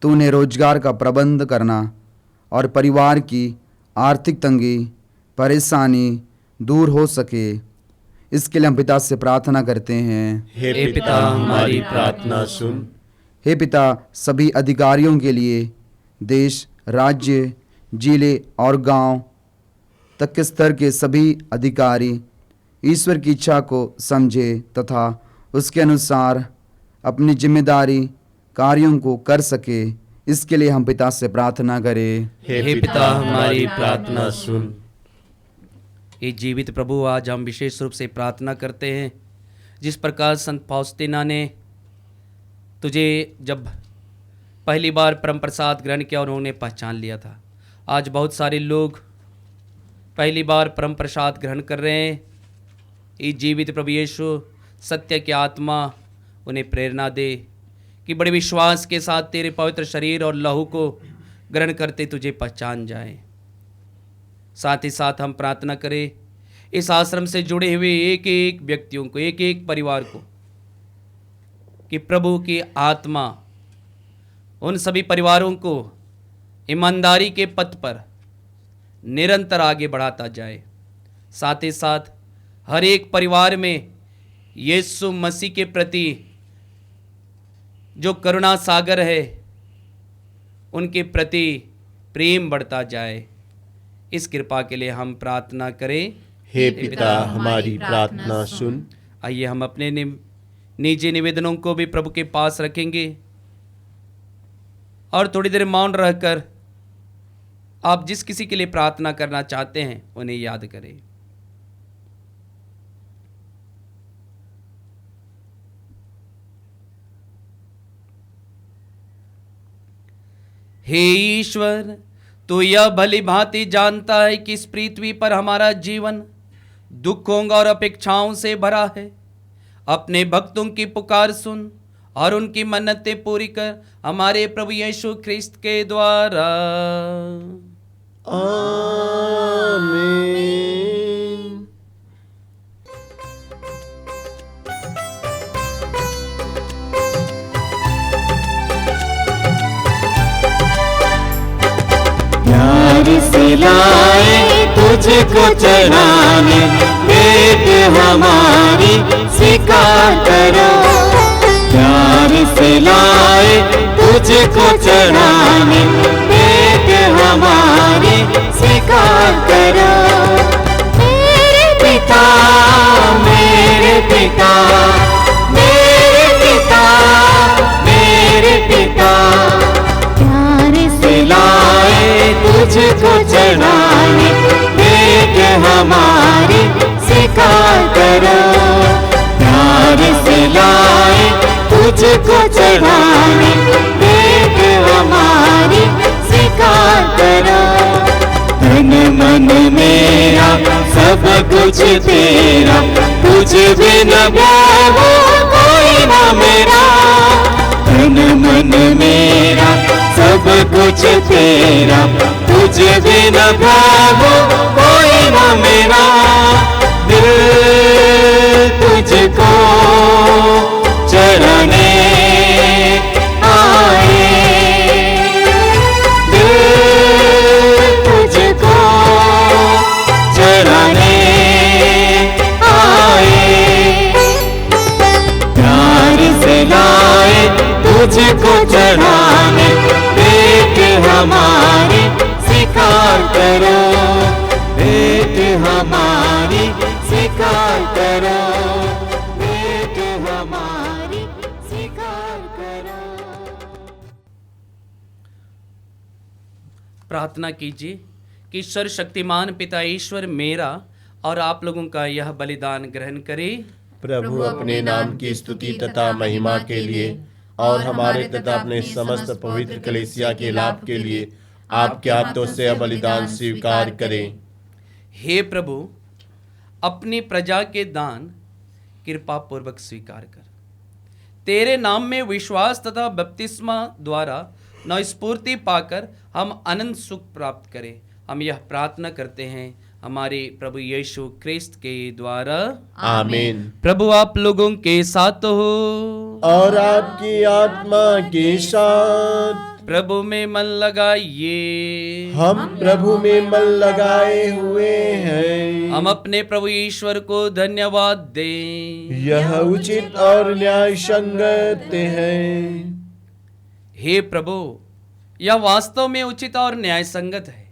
[SPEAKER 6] तू उन्हें रोजगार का प्रबंध करना और परिवार की आर्थिक तंगी, परेशानी दूर हो सके। इसके लिए हम पिता से प्रार्थना करते हैं।
[SPEAKER 1] हे पिता, हमारी प्रार्थना सुन।
[SPEAKER 6] हे पिता, सभी अधिकारियों के लिए देश, राज्य, जिले और गांव तक के स्तर के सभी अधिकारी ईश्वर की इच्छा को समझे तथा उसके अनुसार अपनी जिम्मेदारी कार्यों को कर सके। इसके लिए हम पिता से प्रार्थना करें।
[SPEAKER 1] हे पिता, हमारी प्रार्थना सुन।
[SPEAKER 2] ये जीवित प्रभु, आज हम विशेष रूप से प्रार्थना करते हैं, जिस प्रकार संत फाउस्टीना ने तुझे जब पहली बार परम प्रसाद ग्रहण किया उन्होंने पहचान लिया था। आज बहुत सारे लोग पहली बार परम प्रसाद ग्रहण कर रहे हैं। ये जीवित प्रभु यीशु सत्य की आत्मा उन्हें प्रेरणा दे कि बड़े विश्वास के साथ तेरे पवित्र शरीर और लहू को ग्रहण करते तुझे पहचान जाए। साथ ही साथ हम प्रार्थना करें इस आश्रम से जुड़े हुए एक एक व्यक्तियों को, एक एक परिवार को, कि प्रभु की आत्मा उन सभी परिवारों को ईमानदारी के पथ पर निरंतर आगे बढ़ाता जाए। साथ ही साथ हर एक परिवार में यीशु मसीह के प्रति जो करुणा सागर है, उनके प्रति प्रेम बढ़ता जाए। इस कृपा के लिए हम प्रार्थना करें।
[SPEAKER 1] हे पिता, हमारी प्रार्थना सुन।
[SPEAKER 2] आइए हम अपने निजी निवेदनों को भी प्रभु के पास रखेंगे और थोड़ी देर मौन रहकर आप जिस किसी के लिए प्रार्थना करना चाहते हैं उन्हें याद करें। हे ईश्वर, तू यह भली भांति जानता है कि इस पृथ्वी पर हमारा जीवन दुखों और अपेक्षाओं से भरा है। अपने भक्तों की पुकार सुन और उनकी मन्नतें पूरी कर, हमारे प्रभु यीशु ख्रिस्त के द्वारा।
[SPEAKER 1] आमीन।
[SPEAKER 4] प्यार से लाए तुझको चढ़ाने, भेंट हमारी स्वीकार करो। प्यार से लाए तुझको चढ़ाने, भेंट हमारी स्वीकार करो। मेरे पिता, मेरे पिता, मेरे पिता, मेरे पिता, प्यार से लाए तुझको चढ़ाने, भेंट हमारी स्वीकार करो। प्यार से लाए तुझको चढ़ाने, भेंट हमारी स्वीकार करो। तन मन मेरा सब कुछ तेरा, तुझे बिना प्रभु कोई ना मेरा। तन मन मेरा सब कुछ तेरा, तुझे बिना प्रभु कोई ना मेरा। दिल तुझको चढ़ाने आए, दिल तुझको चढ़ाने आए। प्यार से लाए तुझको चढ़ाने, भेंट हमारी स्वीकार करो। भेंट हमारी स्वीकार करो। भेंट हमारी स्वीकार करो।
[SPEAKER 2] प्रार्थना कीजिए कि सर्वशक्तिमान पिता ईश्वर मेरा और आप लोगों का यह बलिदान ग्रहण करे।
[SPEAKER 1] प्रभु अपने नाम की स्तुति तथा महिमा के लिए और हमारे तथा अपने समस्त पवित्र कलीसिया के लाभ के लिए आपके हाथों से यह बलिदान स्वीकार करें।
[SPEAKER 2] हे प्रभु, अपनी प्रजा के दान कृपा पूर्वक स्वीकार कर। तेरे नाम में विश्वास तथा बपतिस्मा द्वारा नवस्फूर्ति पाकर हम अनंत सुख प्राप्त करें। हम यह प्रार्थना करते हैं हमारे प्रभु यीशु क्रिस्त के द्वारा,
[SPEAKER 1] आमीन।
[SPEAKER 2] प्रभु आप लोगों के साथ हो
[SPEAKER 1] और आपकी आत्मा के साथ।
[SPEAKER 2] प्रभु में मन लगाइए।
[SPEAKER 1] हम प्रभु में मन लगाए हुए हैं।
[SPEAKER 2] हम अपने प्रभु ईश्वर को धन्यवाद दें।
[SPEAKER 1] यह उचित और न्याय संगत है।
[SPEAKER 2] हे प्रभु, यह वास्तव में उचित और न्याय संगत है।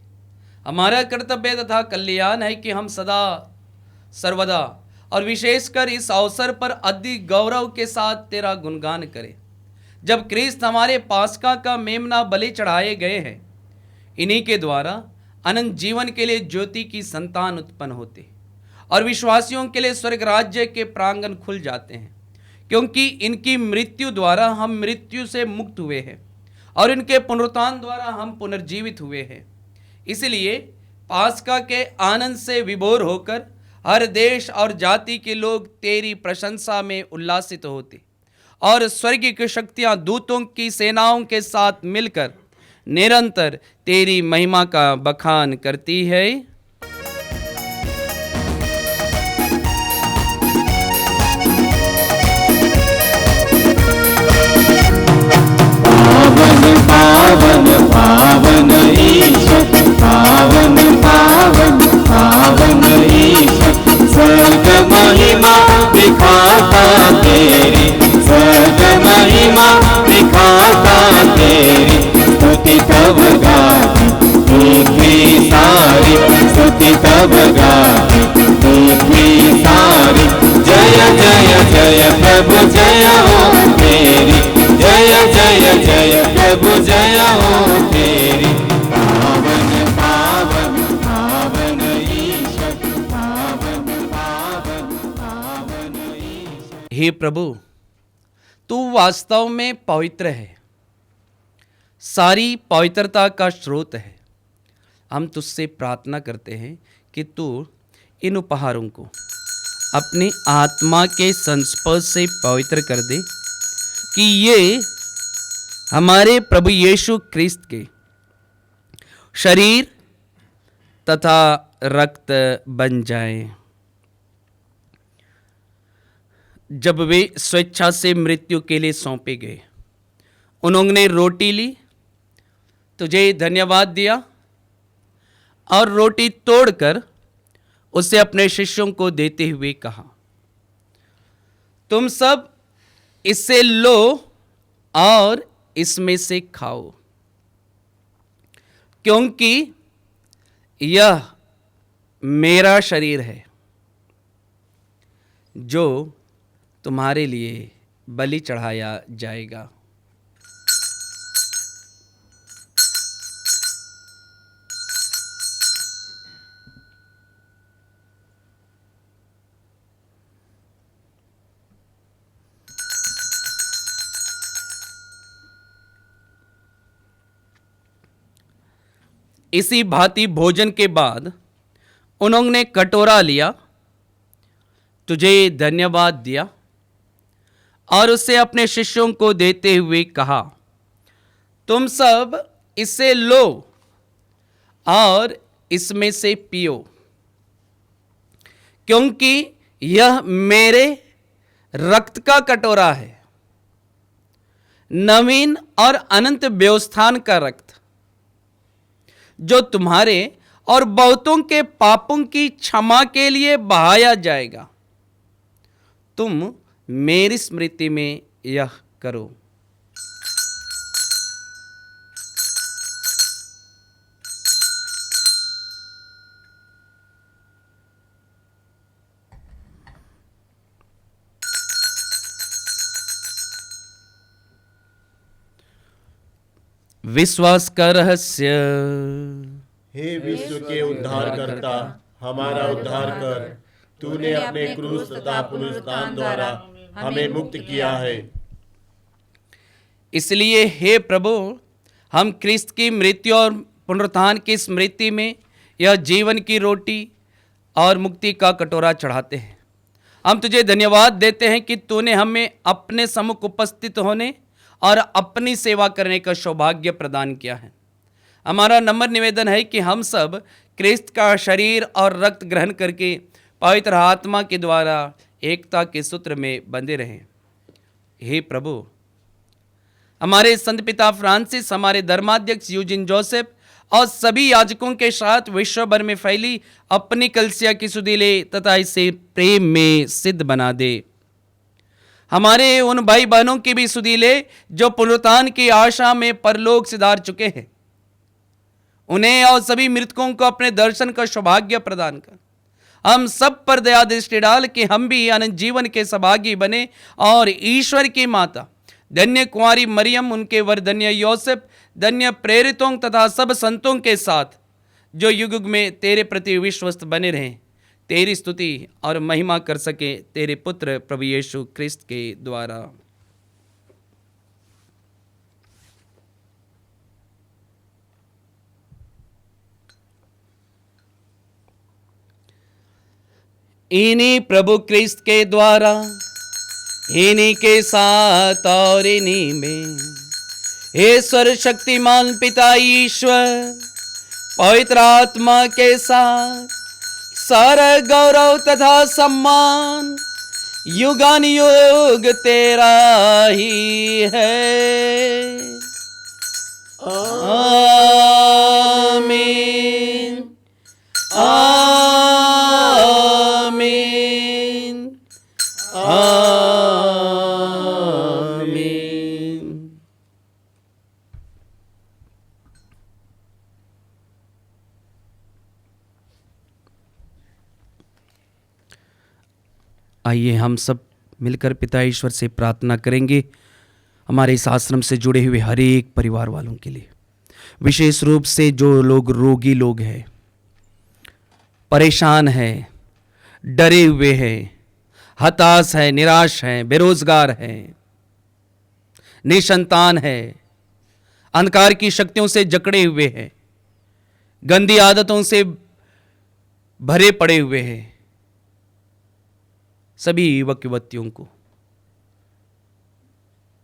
[SPEAKER 2] हमारा कर्तव्य तथा कल्याण है कि हम सदा सर्वदा और विशेषकर इस अवसर पर अधिक गौरव के साथ तेरा गुणगान करें, जब क्रिस्त हमारे पास्का का मेमना बलि चढ़ाए गए हैं। इन्हीं के द्वारा अनंत जीवन के लिए ज्योति की संतान उत्पन्न होते और विश्वासियों के लिए स्वर्ग राज्य के प्रांगण खुल जाते हैं, क्योंकि इनकी मृत्यु द्वारा हम मृत्यु से मुक्त हुए हैं और इनके पुनरुत्थान द्वारा हम पुनर्जीवित हुए हैं। इसलिए पास्का के आनंद से विभोर होकर हर देश और जाति के लोग तेरी प्रशंसा में उल्लासित होते और स्वर्गीय शक्तियां दूतों की सेनाओं के साथ मिलकर निरंतर तेरी महिमा का बखान करती है।
[SPEAKER 4] पावन पावन ईश्वर, पावन पावन पावन ईश्वर, स्वर्ग महिमा दिखाता तेरी, स्वर्ग महिमा दिखाता तेरी, स्तुति तब गाती पृथ्वी सारी, स्तुति तब गाती पृथ्वी सारी। जय जय जय प्रभु जय हो तेरी, जय जय जय प्रभु जय हो तेरी, पावन पावन पावन ईश्वर, पावन पावन पावन ईश्वर।
[SPEAKER 2] हे प्रभु, तू वास्तव में पवित्र है, सारी पवित्रता का स्रोत है। हम तुझसे प्रार्थना करते हैं कि तू इन उपहारों को अपनी आत्मा के संस्पर्श से पवित्र कर दे, कि ये हमारे प्रभु यीशु क्रिस्त के शरीर तथा रक्त बन जाएं। जब वे स्वेच्छा से मृत्यु के लिए सौंपे गए, उन्होंने रोटी ली, तुझे धन्यवाद दिया और रोटी तोड़कर उसे अपने शिष्यों को देते हुए कहा, तुम सब इससे लो और इसमें से खाओ, क्योंकि यह मेरा शरीर है जो तुम्हारे लिए बलि चढ़ाया जाएगा। इसी भांति भोजन के बाद उन्होंने कटोरा लिया, तुझे धन्यवाद दिया और उसे अपने शिष्यों को देते हुए कहा, तुम सब इसे लो और इसमें से पियो, क्योंकि यह मेरे रक्त का कटोरा है, नवीन और अनंत व्यवस्थान का रक्त, जो तुम्हारे और बहुतों के पापों की क्षमा के लिए बहाया जाएगा। तुम मेरी स्मृति में यह करो। विश्वास का रहस्य।
[SPEAKER 1] हे विश्व के उद्धारकर्ता, हमारा उद्धार कर। तूने अपने क्रूस तथा पुनरुत्थान द्वारा हमें मुक्त किया है।
[SPEAKER 2] इसलिए हे प्रभु, हम क्रिस्त की मृत्यु और पुनरुत्थान की स्मृति में यह जीवन की रोटी और मुक्ति का कटोरा चढ़ाते हैं। हम तुझे धन्यवाद देते हैं कि तूने हमें अपने सम्मुख उपस्थित होने और अपनी सेवा करने का सौभाग्य प्रदान किया है। हमारा नम्र निवेदन है कि हम सब क्रिस्त का शरीर और रक्त ग्रहण करके पवित्र आत्मा के द्वारा एकता के सूत्र में बंधे रहें। हे प्रभु, हमारे संत पिता फ्रांसिस, हमारे धर्माध्यक्ष यूजिन जोसेफ और सभी याजकों के साथ विश्व भर में फैली अपनी कलीसिया की सुधि ले तथा इसे प्रेम में सिद्ध बना दे। हमारे उन भाई बहनों की भी सुधि ले जो पुनरुत्थान की आशा में परलोक सिधार चुके हैं। उन्हें और सभी मृतकों को अपने दर्शन का सौभाग्य प्रदान कर। हम सब पर दया दृष्टि डाल कि हम भी अनंत जीवन के सौभागी बने और ईश्वर की माता धन्य कुंवारी मरियम, उनके वर धन्य योसेफ, धन्य प्रेरितों तथा सब संतों के साथ जो युग युग में तेरे प्रति विश्वस्त बने रहें, तेरी स्तुति और महिमा कर सके तेरे पुत्र प्रभु यीशु क्रिस्त के द्वारा। इन्हीं प्रभु क्रिस्त के द्वारा, इन्हीं के साथ और इन्हीं में हे सर्वशक्तिमान पिता ईश्वर पवित्र आत्मा के साथ सारा गौरव तथा सम्मान युगानुयुग तेरा ही है। आमीन आमीन आमीन। आइए हम सब मिलकर पिता ईश्वर से प्रार्थना करेंगे हमारे इस आश्रम से जुड़े हुए हर एक परिवार वालों के लिए, विशेष रूप से जो लोग रोगी लोग हैं, परेशान हैं, डरे हुए हैं, हताश हैं, निराश हैं, बेरोजगार हैं, निसंतान हैं, अंधकार की शक्तियों से जकड़े हुए हैं, गंदी आदतों से भरे पड़े हुए हैं, सभी युवक युवतियों को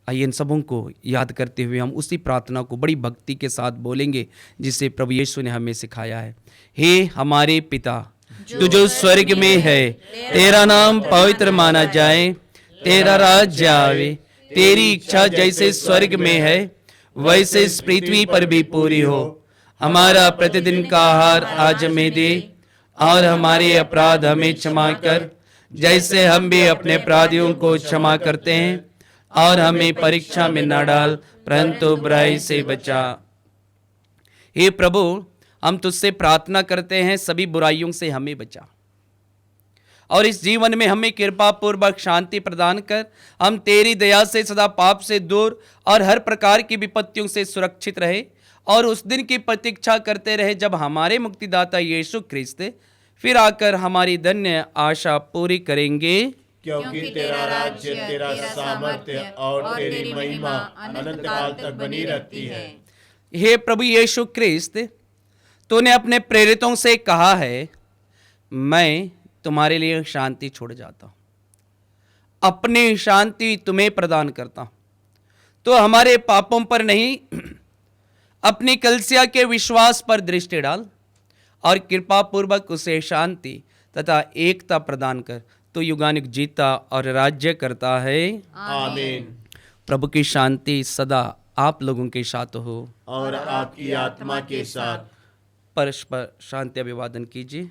[SPEAKER 2] आइए इन सबों को याद करते हुए हम उसी प्रार्थना को बड़ी भक्ति के साथ बोलेंगे जिसे प्रभु यीशु ने हमें सिखाया है। हे हमारे पिता, तू जो स्वर्ग में है, तेरा नाम पवित्र माना जाए, तेरा राज्य आवे, तेरी इच्छा जैसे स्वर्ग में है वैसे इस पृथ्वी पर भी पूरी हो। हमारा प्रतिदिन का आहार आज हमें दे और हमारे अपराध हमें क्षमा कर जैसे हम भी अपने अपराधियों को क्षमा करते हैं, और हमें परीक्षा में न डाल परंतु बुराई से बचा। हे प्रभु, हम तुझसे प्रार्थना करते हैं सभी बुराइयों से हमें बचा और इस जीवन में हमें कृपा पूर्वक शांति प्रदान कर हम तेरी दया से सदा पाप से दूर और हर प्रकार की विपत्तियों से सुरक्षित रहे और उस दिन की प्रतीक्षा करते रहे जब हमारे मुक्तिदाता यीशु ख्रिस्त फिर आकर हमारी धन्य आशा पूरी करेंगे।
[SPEAKER 1] क्योंकि तेरा राज्य, तेरा सामर्थ्य और तेरी महिमा अनंत काल तक बनी रहती है।
[SPEAKER 2] हे प्रभु यीशु ख्रिस्त, तूने अपने प्रेरितों से कहा है, मैं तुम्हारे लिए शांति छोड़ जाता हूं, अपनी शांति तुम्हें प्रदान करता हूं। तो हमारे पापों पर नहीं, अपनी कलीसिया के विश्वास पर दृष्टि डाल और कृपा पूर्वक उसे शांति तथा एकता प्रदान कर। तो युगानुग जीता और राज्य करता है।
[SPEAKER 1] आमीन।
[SPEAKER 2] प्रभु की शांति सदा आप लोगों के साथ हो
[SPEAKER 1] और आपकी आत्मा के साथ।
[SPEAKER 2] परस्पर शांति अभिवादन कीजिए।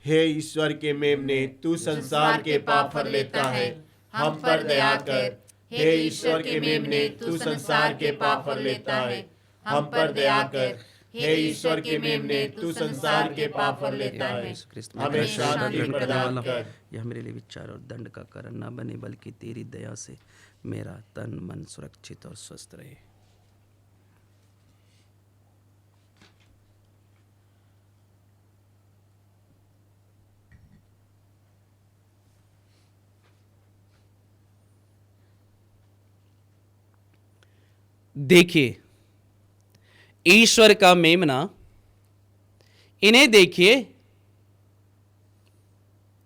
[SPEAKER 1] हे ईश्वर के मेमने, तू संसार के पाप हर लेता है, हम पर दया कर। हे ईश्वर के मेमने, तू संसार के पाप हर लेता है, हम पर दया कर। हे ईश्वर के मेमने, तू संसार के पाप हर लेता है, हमें शांति प्रदान कर।
[SPEAKER 2] यह मेरे लिए विचार और दंड का कारण न बने, बल्कि तेरी दया से मेरा तन मन सुरक्षित और स्वस्थ रहे। देखिए ईश्वर का मेमना, इन्हें देखिए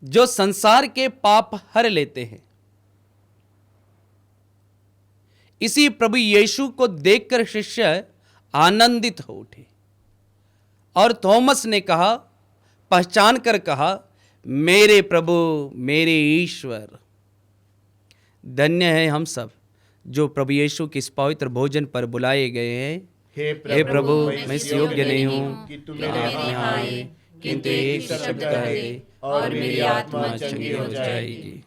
[SPEAKER 2] जो संसार के पाप हर लेते हैं। इसी प्रभु यीशु को देखकर शिष्य आनंदित हो उठे और थॉमस ने कहा, पहचान कर कहा, मेरे प्रभु मेरे ईश्वर। धन्य है हम सब जो प्रभु यीशु के इस पवित्र भोजन पर बुलाए गए हैं। हे प्रभु, मैं इस योग्य नहीं हूँ कि तुम मेरे यहाँ आए, किंतु एक शब्द कहे और मेरी आत्मा चंगी हो जाएगी।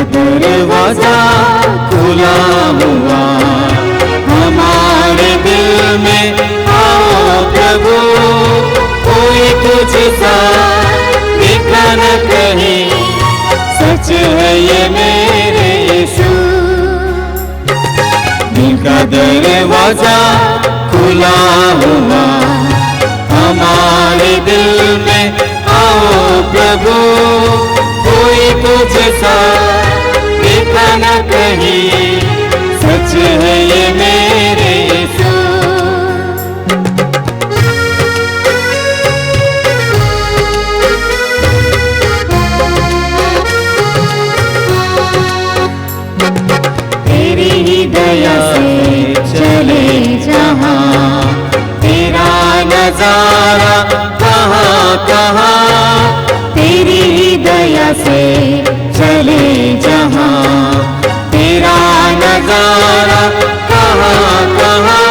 [SPEAKER 4] दरवाजा खुला हुआ, हमारे दिल में आओ प्रभु, कोई तुझसा दिखा न कहीं, सच है ये मेरे यीशु। दिल का दरवाजा खुला हुआ, हमारे दिल में आओ प्रभु, कोई तुझसा देखा न कहीं, सच है ये मेरे यीशु। तेरी ही दया से चले जहाँ, तेरा नजारा कहाँ कहाँ, तेरी ही दया से चले जहाँ, तेरा नजारा कहाँ कहाँ,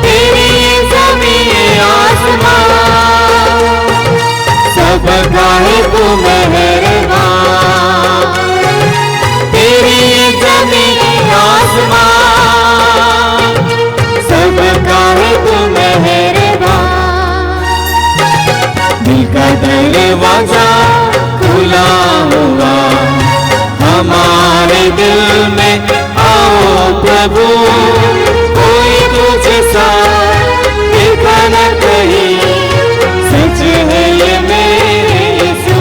[SPEAKER 4] तेरी ज़मीं आसमां, सब गाहे तू मेहरबान। तेरी ज़मीं आसमां, सब गाहे तू मेहरबान। दिल का दरवाजा खुला हुआ, हमारे दिल में आओ प्रभु, कोई तुझसा देखा न कहीं, सच है ये मेरे यीशु।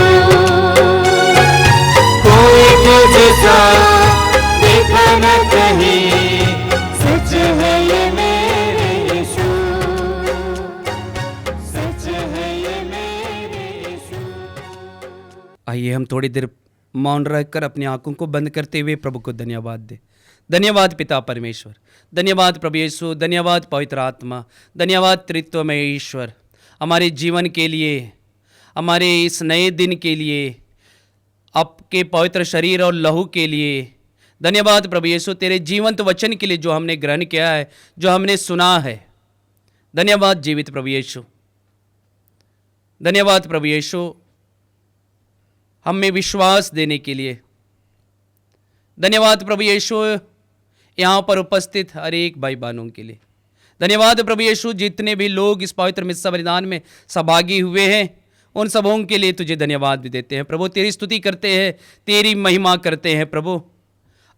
[SPEAKER 4] कोई तुझसा देखा न कहीं, सच है ये मेरे यीशु, सच है ये मेरे यीशु।
[SPEAKER 2] आइए हम थोड़ी देर मौन रहकर अपनी आंखों को बंद करते हुए प्रभु को धन्यवाद दें। धन्यवाद पिता परमेश्वर, धन्यवाद प्रभु यीशु, धन्यवाद पवित्र आत्मा, धन्यवाद त्रित्व में ईश्वर, हमारे जीवन के लिए, हमारे इस नए दिन के लिए, आपके पवित्र शरीर और लहू के लिए। धन्यवाद प्रभु यीशु तेरे जीवंत वचन के लिए जो हमने ग्रहण किया है, जो हमने सुना है। धन्यवाद जीवित प्रभु यीशु, धन्यवाद प्रभु यीशु हमें विश्वास देने के लिए। धन्यवाद प्रभु यीशु यहाँ पर उपस्थित हर एक भाई बहनों के लिए। धन्यवाद प्रभु यीशु जितने भी लोग इस पवित्र मिस्सा बलिदान में सहभागी हुए हैं, उन सबों के लिए तुझे धन्यवाद भी देते हैं प्रभु। तेरी स्तुति करते हैं, तेरी महिमा करते हैं प्रभु।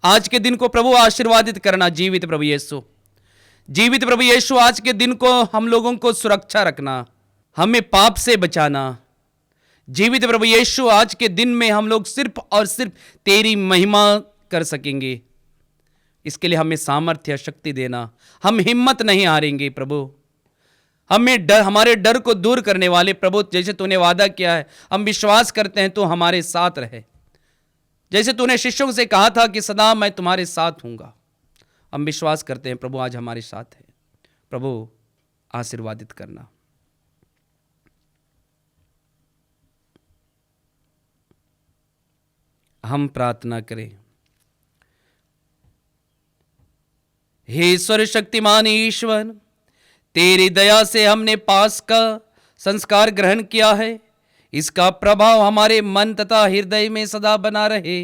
[SPEAKER 2] आज के दिन को प्रभु आशीर्वादित करना जीवित प्रभु यीशु, जीवित प्रभु यीशु आज के दिन को हम लोगों को सुरक्षा रखना, हमें पाप से बचाना। जीवित प्रभु यीशु आज के दिन में हम लोग सिर्फ और सिर्फ तेरी महिमा कर सकेंगे, इसके लिए हमें सामर्थ्य शक्ति देना। हम हिम्मत नहीं हारेंगे प्रभु, हमें डर, हमारे डर को दूर करने वाले प्रभु, जैसे तूने वादा किया है हम विश्वास करते हैं तो हमारे साथ रहे। जैसे तूने शिष्यों से कहा था कि सदा मैं तुम्हारे साथ हूँगा, हम विश्वास करते हैं प्रभु आज हमारे साथ है। प्रभु आशीर्वादित करना। हम प्रार्थना करें। हे सर्वशक्तिमान ईश्वर, तेरी दया से हमने पास का संस्कार ग्रहण किया है, इसका प्रभाव हमारे मन तथा हृदय में सदा बना रहे।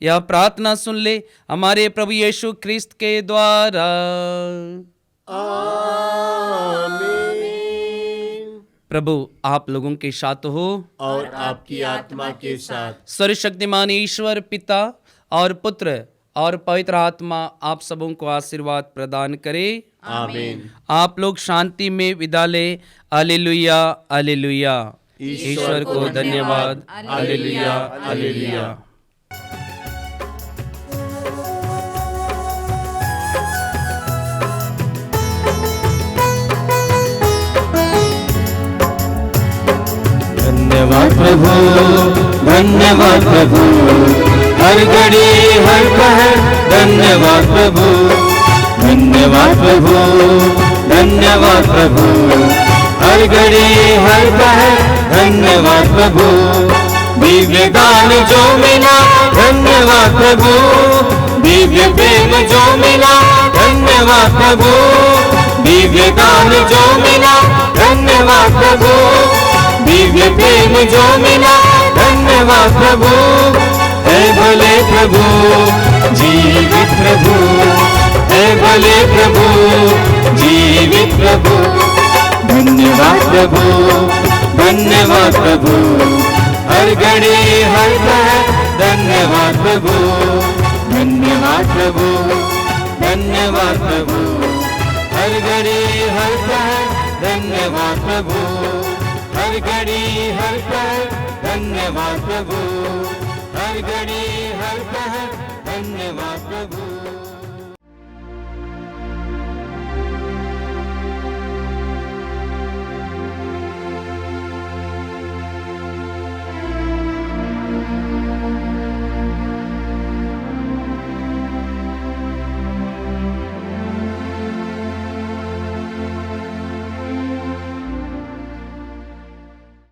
[SPEAKER 2] यह प्रार्थना सुन ले हमारे प्रभु यीशु ख्रिस्त के द्वारा। प्रभु आप लोगों के साथ हो
[SPEAKER 1] और आपकी आत्मा के साथ।
[SPEAKER 2] सर्वशक्तिमान ईश्वर पिता और पुत्र और पवित्र आत्मा आप सबों को आशीर्वाद प्रदान करे।
[SPEAKER 1] आमीन।
[SPEAKER 2] आप लोग शांति में विदा ले। Hallelujah hallelujah. ईश्वर को धन्यवाद। Hallelujah hallelujah.
[SPEAKER 4] धन्यवाद प्रभु, धन्यवाद प्रभु, हर घड़ी हर पहर धन्यवाद प्रभु, धन्यवाद प्रभु, धन्यवाद प्रभु, हर घड़ी हर पहर धन्यवाद प्रभु। दिव्य दान जो मिला धन्यवाद प्रभु, दिव्य प्रेम जो मिला धन्यवाद प्रभु, दिव्य दान जो मिला धन्यवाद प्रभु, दिव्य प्रेम जो मिला धन्यवाद प्रभु। हे भले प्रभु, जीवित प्रभु, हे भले प्रभु, जीवित प्रभु। धन्यवाद प्रभु, धन्यवाद प्रभु, हर घड़ी हर पल धन्यवाद प्रभु, धन्यवाद प्रभु, धन्यवाद प्रभु, हर घड़ी हर पल धन्यवाद प्रभु, हर घड़ी हर पल धन्यवाद प्रभु, हर घड़ी हर पल धन्यवाद प्रभु।